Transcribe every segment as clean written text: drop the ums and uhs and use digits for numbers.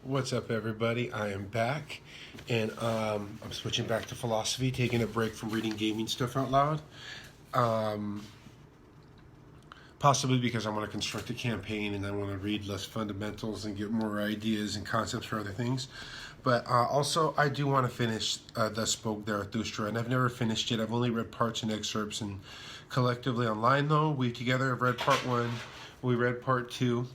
What's up, everybody? I am back, and I'm switching back to philosophy, taking a break from reading gaming stuff out loud. Um, Possibly because I want to construct a campaign and I want to read less fundamentals and get more ideas and concepts for other things. But also, I do want to finish Thus Spoke Zarathustra, and I've never finished it. I've only read parts and excerpts, and collectively online, though, we together have read part one, we read part two,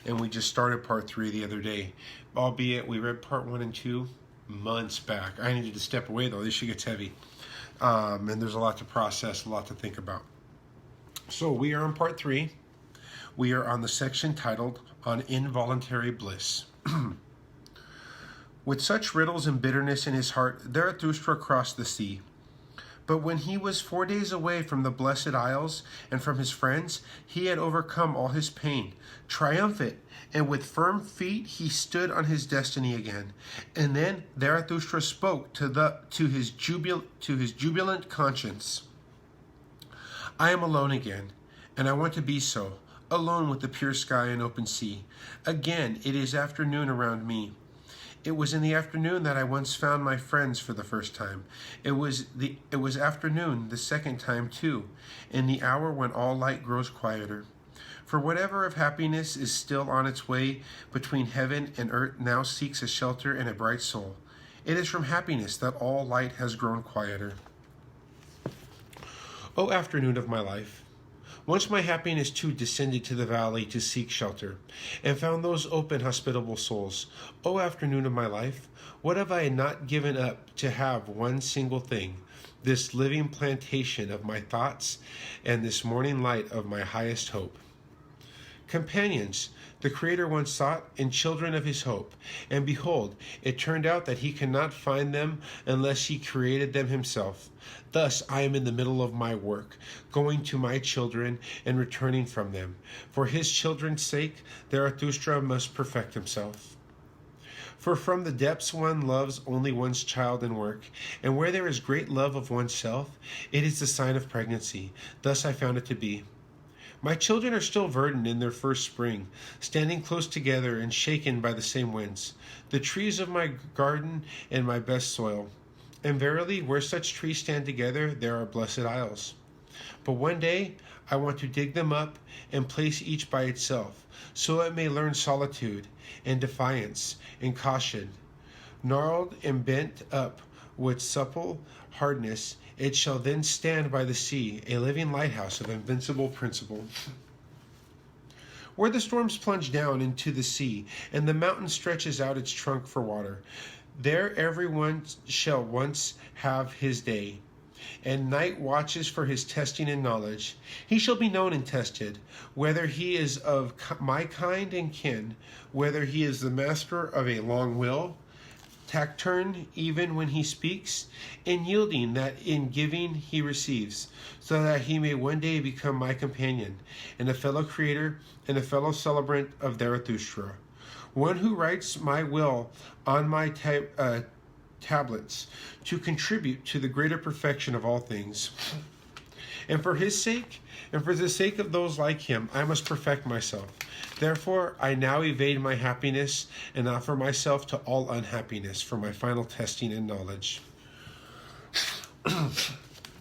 and we just started part three the other day. Albeit we read part one and two months back. I needed to step away, though. This shit gets heavy. And there's a lot to process, a lot to think about. So we are on part three. We are on the section titled On Involuntary Bliss. With such riddles and bitterness in his heart, Zarathustra crossed the sea. But when he was 4 days away from the Blessed Isles and from his friends, he had overcome all his pain. Triumphant and with firm feet, he stood on his destiny again. And then Zarathustra spoke to his jubilant conscience. I am alone again, and I want to be so, alone with the pure sky and open sea. Again, it is afternoon around me. It was in the afternoon that I once found my friends for the first time. It was afternoon the second time too, in the hour when all light grows quieter. For whatever of happiness is still on its way between heaven and earth now seeks a shelter and a bright soul. It is from happiness that all light has grown quieter. O afternoon of my life! Once my happiness too descended to the valley to seek shelter, and found those open, hospitable souls. O afternoon of my life, what have I not given up to have one single thing, this living plantation of my thoughts, and this morning light of my highest hope? Companions, the Creator once sought, and children of his hope. And behold, it turned out that he cannot find them unless he created them himself. Thus I am in the middle of my work, going to my children and returning from them. For his children's sake, Zarathustra must perfect himself. For from the depths one loves only one's child and work, and where there is great love of oneself, it is the sign of pregnancy. Thus I found it to be. My children are still verdant in their first spring, standing close together and shaken by the same winds, the trees of my garden and my best soil. And verily, where such trees stand together, there are blessed isles. But one day I want to dig them up and place each by itself, so it may learn solitude and defiance and caution. Gnarled and bent up with supple hardness, it shall then stand by the sea, a living lighthouse of invincible principle. Where the storms plunge down into the sea, and the mountain stretches out its trunk for water, there everyone shall once have his day, and night watches for his testing and knowledge. He shall be known and tested, whether he is of my kind and kin, whether he is the master of a long will, taciturn even when he speaks, and yielding that in giving he receives, so that he may one day become my companion, and a fellow creator, and a fellow celebrant of Zarathustra, one who writes my will on my tablets, to contribute to the greater perfection of all things. And for his sake, and for the sake of those like him, I must perfect myself. Therefore, I now evade my happiness and offer myself to all unhappiness for my final testing and knowledge.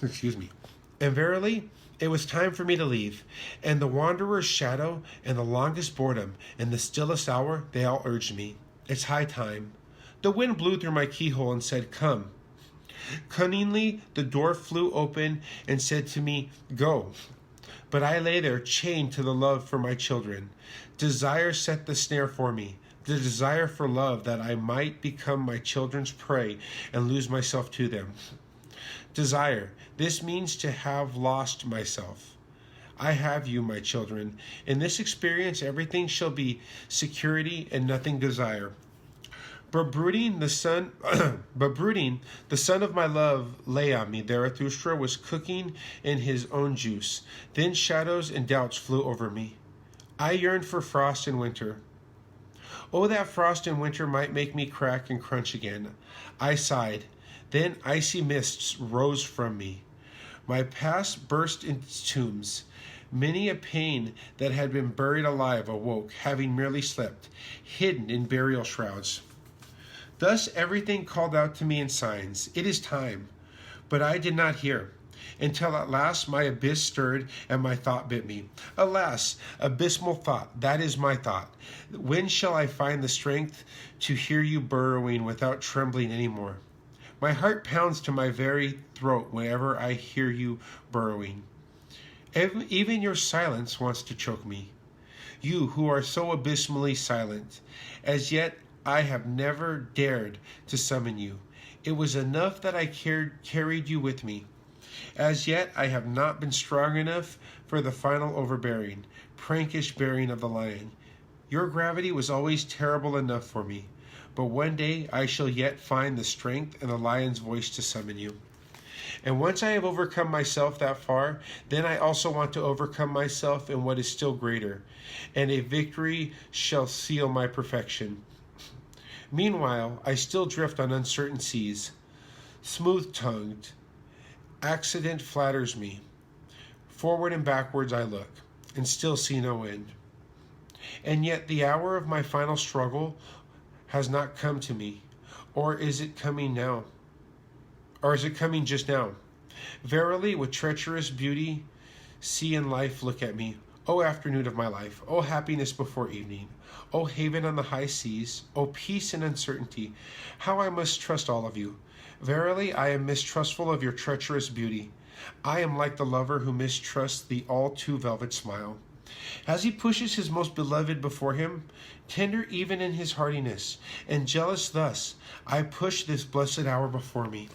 Excuse me. And verily, it was time for me to leave, and the wanderer's shadow, and the longest boredom, and the stillest hour, they all urged me. It's high time. The wind blew through my keyhole and said, "Come." Cunningly, the door flew open and said to me, "Go." But I lay there, chained to the love for my children. Desire set the snare for me, the desire for love, that I might become my children's prey and lose myself to them. Desire, this means to have lost myself. I have you, my children. In this experience, everything shall be security and nothing desire. But brooding, the son of my love lay on me. Zarathustra was cooking in his own juice. Then shadows and doubts flew over me. I yearned for frost and winter. Oh, that frost and winter might make me crack and crunch again. I sighed. Then icy mists rose from me. My past burst into tombs. Many a pain that had been buried alive awoke, having merely slept, hidden in burial shrouds. Thus everything called out to me in signs, "It is time." But I did not hear, until at last my abyss stirred and my thought bit me. Alas, abysmal thought, that is my thought. When shall I find the strength to hear you burrowing without trembling any more? My heart pounds to my very throat whenever I hear you burrowing. Even your silence wants to choke me. You who are so abysmally silent. As yet I have never dared to summon you. It was enough that I carried you with me. As yet I have not been strong enough for the final overbearing, prankish bearing of the lion. Your gravity was always terrible enough for me, but one day I shall yet find the strength and the lion's voice to summon you. And once I have overcome myself that far, then I also want to overcome myself in what is still greater, and a victory shall seal my perfection. Meanwhile, I still drift on uncertain seas. Smooth-tongued, accident flatters me. Forward and backwards I look, and still see no end. And yet the hour of my final struggle has not come to me, or is it coming now? Or is it coming just now? Verily, with treacherous beauty, sea and life look at me. O afternoon of my life, O happiness before evening, O haven on the high seas, O peace and uncertainty, how I mistrust all of you. Verily, I am mistrustful of your treacherous beauty. I am like the lover who mistrusts the all-too-velvet smile. As he pushes his most beloved before him, tender even in his hardiness, and jealous thus, I push this blessed hour before me.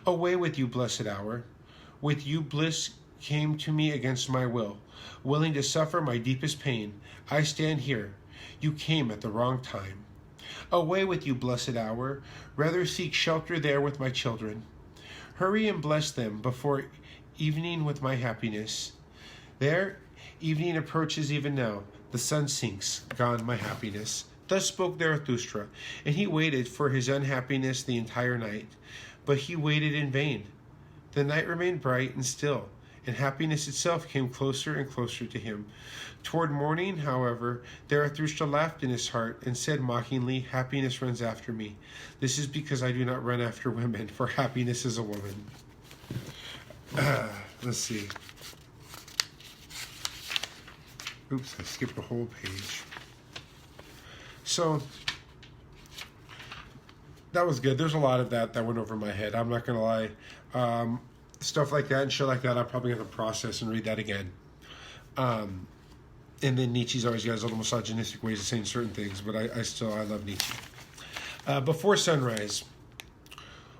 Away with you, blessed hour. With you bliss came to me against my will, willing to suffer my deepest pain. I stand here. You came at the wrong time. Away with you, blessed hour. Rather seek shelter there with my children. Hurry and bless them before evening with my happiness. There, evening approaches even now. The sun sinks, gone my happiness. Thus spoke Zarathustra, and he waited for his unhappiness the entire night. But he waited in vain. The night remained bright and still, and happiness itself came closer and closer to him. Toward morning, however, Zarathustra laughed in his heart and said mockingly, "Happiness runs after me. This is because I do not run after women, for happiness is a woman." Let's see. Oops, I skipped a whole page. So, that was good. There's a lot of that went over my head. I'm not going to lie. Stuff like that and shit like that, I'm probably going to process and read that again. And then Nietzsche's always got his little misogynistic ways of saying certain things, but I love Nietzsche. Before sunrise.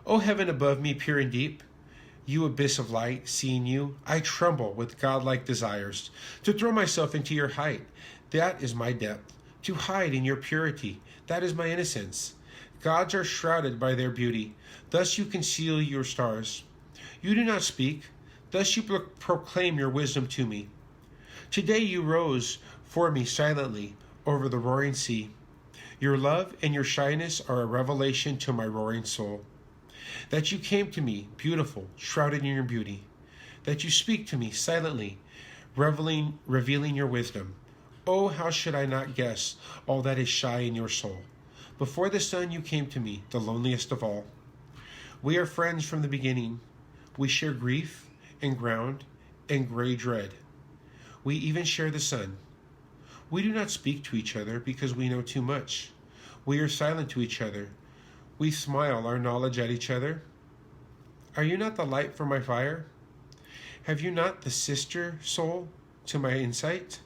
O heaven above me, pure and deep, you abyss of light, seeing you, I tremble with godlike desires. To throw myself into your height, that is my depth. To hide in your purity, that is my innocence. Gods are shrouded by their beauty, thus you conceal your stars. You do not speak, thus you proclaim your wisdom to me. Today you rose for me silently over the roaring sea. Your love and your shyness are a revelation to my roaring soul. That you came to me, beautiful, shrouded in your beauty. That you speak to me silently, revealing your wisdom. Oh, how should I not guess all that is shy in your soul? Before the sun you came to me, the loneliest of all. We are friends from the beginning. We share grief and ground and gray dread. We even share the sun. We do not speak to each other because we know too much. We are silent to each other. We smile our knowledge at each other. Are you not the light for my fire? Have you not the sister soul to my insight?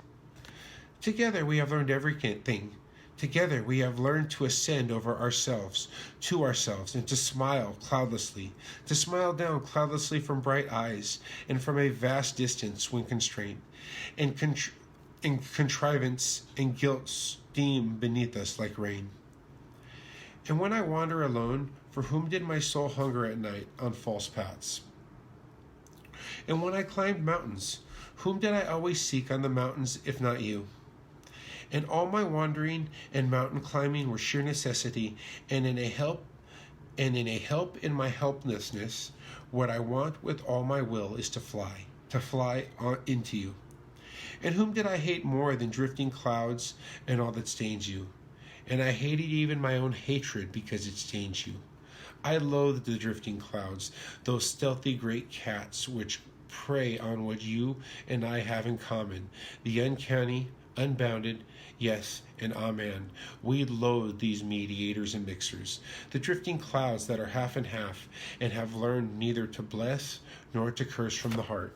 Together we have learned everything. Together we have learned to ascend over ourselves, to ourselves, and to smile cloudlessly, to smile down cloudlessly from bright eyes, and from a vast distance when constraint, and contrivance and guilt steam beneath us like rain. And when I wander alone, for whom did my soul hunger at night on false paths? And when I climbed mountains, whom did I always seek on the mountains if not you? And all my wandering and mountain climbing were sheer necessity, and in a help in my helplessness, what I want with all my will is to fly, to fly into you. And whom did I hate more than drifting clouds and all that stains you? And I hated even my own hatred because it stains you. I loathed the drifting clouds, those stealthy great cats which prey on what you and I have in common, the uncanny, unbounded, yes, and amen. We loathe these mediators and mixers, the drifting clouds that are half and half, and have learned neither to bless nor to curse from the heart.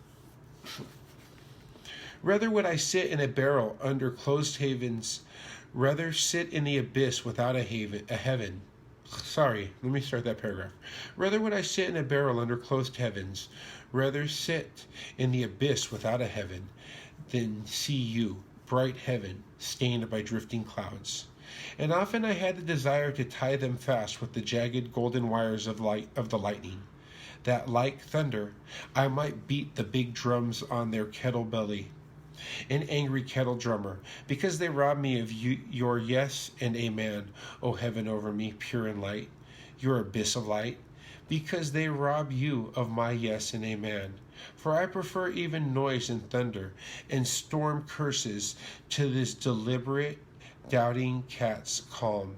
Rather would I sit in a barrel under closed havens, rather sit in the abyss without a heaven. Sorry, let me start that paragraph. Rather would I sit in a barrel under closed heavens, rather sit in the abyss without a heaven, than see you, bright heaven, stained by drifting clouds. And often I had the desire to tie them fast with the jagged golden wires of the lightning, that like thunder I might beat the big drums on their kettle belly, an angry kettle drummer, because they rob me of your yes and amen, O heaven over me, pure and light, your abyss of light, because they rob you of my yes and amen. For I prefer even noise and thunder and storm curses to this deliberate, doubting cat's calm.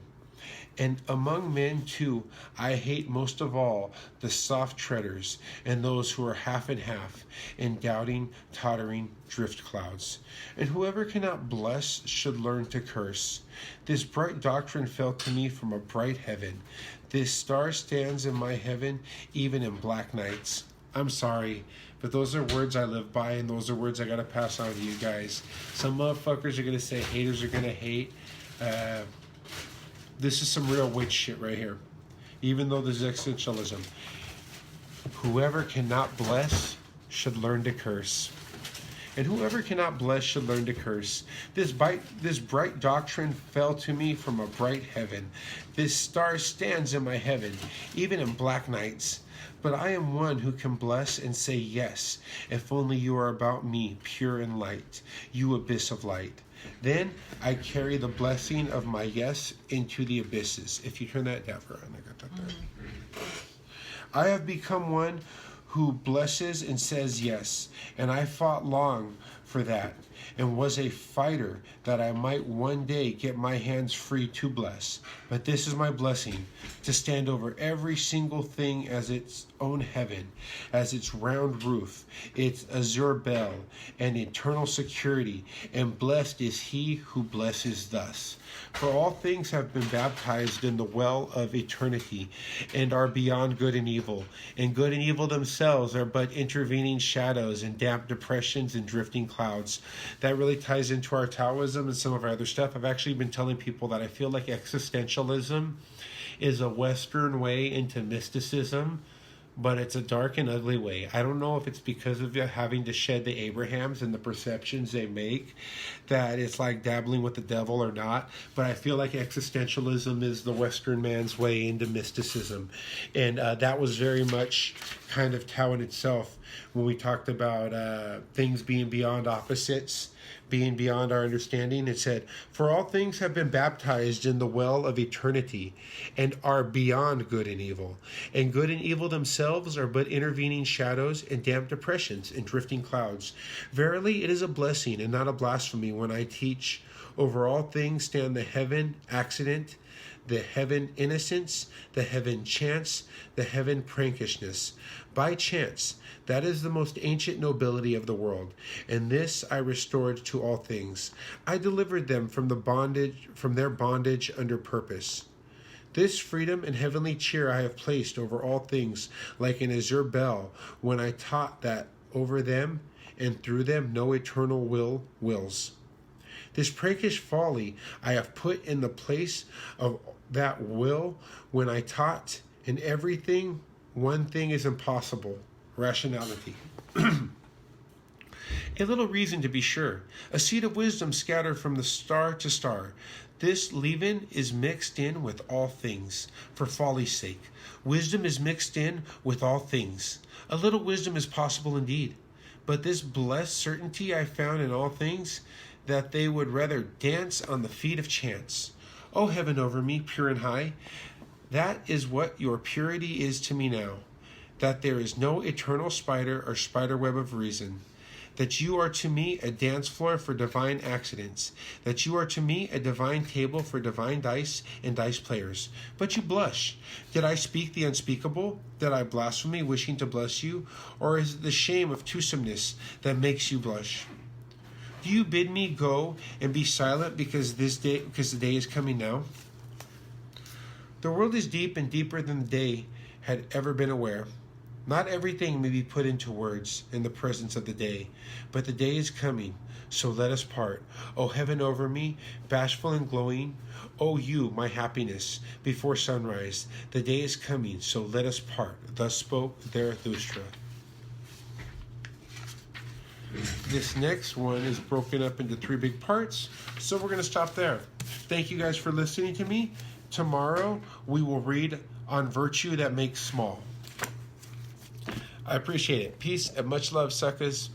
And among men, too, I hate most of all the soft treaders and those who are half and half, in doubting, tottering drift clouds. And whoever cannot bless should learn to curse. This bright doctrine fell to me from a bright heaven. This star stands in my heaven, even in black nights. I'm sorry, but those are words I live by, and those are words I gotta pass on to you guys. Some motherfuckers are gonna say haters are gonna hate. This is some real witch shit right here. Even though this is existentialism. Whoever cannot bless should learn to curse. And whoever cannot bless should learn to curse. This bright doctrine fell to me from a bright heaven. This star stands in my heaven, even in black nights. But I am one who can bless and say yes, if only you are about me, pure and light, you abyss of light. Then I carry the blessing of my yes into the abysses. If you turn that down for I got that there. I have become one who blesses and says yes, and I fought long for that, and was a fighter that I might one day get my hands free to bless. But this is my blessing, to stand over every single thing as its own heaven, as its round roof, its azure bell, and eternal security, and blessed is he who blesses thus. For all things have been baptized in the well of eternity, and are beyond good and evil. And good and evil themselves are but intervening shadows and damp depressions and drifting clouds. That really ties into our Taoism and some of our other stuff. I've actually been telling people that I feel like existentialism is a Western way into mysticism, but it's a dark and ugly way. I don't know if it's because of having to shed the Abrahams and the perceptions they make, that it's like dabbling with the devil or not, but I feel like existentialism is the Western man's way into mysticism. And that was very much kind of Tao in itself when we talked about things being beyond opposites, being beyond our understanding. It said, for all things have been baptized in the well of eternity, and are beyond good and evil. And good and evil themselves are but intervening shadows and damp depressions and drifting clouds. Verily, it is a blessing and not a blasphemy when I teach, over all things stand the heaven accident, the heaven innocence, the heaven chance, the heaven prankishness. By chance, that is the most ancient nobility of the world, and this I restored to all things. I delivered them from their bondage under purpose. This freedom and heavenly cheer I have placed over all things, like an azure bell, when I taught that over them and through them no eternal will wills. This prankish folly I have put in the place of that will when I taught, in everything one thing is impossible, rationality. A little reason to be sure, a seed of wisdom scattered from the star to star. This leaven is mixed in with all things, for folly's sake. Wisdom is mixed in with all things. A little wisdom is possible indeed, but this blessed certainty I found in all things, that they would rather dance on the feet of chance. O heaven over me, pure and high, that is what your purity is to me now. that there is no eternal spider or spider web of reason, that you are to me a dance floor for divine accidents, that you are to me a divine table for divine dice and dice players. But you blush. Did I speak the unspeakable? Did I blaspheme, wishing to bless you? Or is it the shame of twosomeness that makes you blush? Do you bid me go and be silent because the day is coming now? The world is deep and deeper than the day had ever been aware. Not everything may be put into words in the presence of the day, but the day is coming, so let us part. O heaven over me, bashful and glowing, O you, my happiness, before sunrise, the day is coming, so let us part. Thus spoke Zarathustra. This next one is broken up into 3 big parts, so we're going to stop there. Thank you guys for listening to me. Tomorrow we will read on virtue that makes small. I appreciate it. Peace and much love, suckers.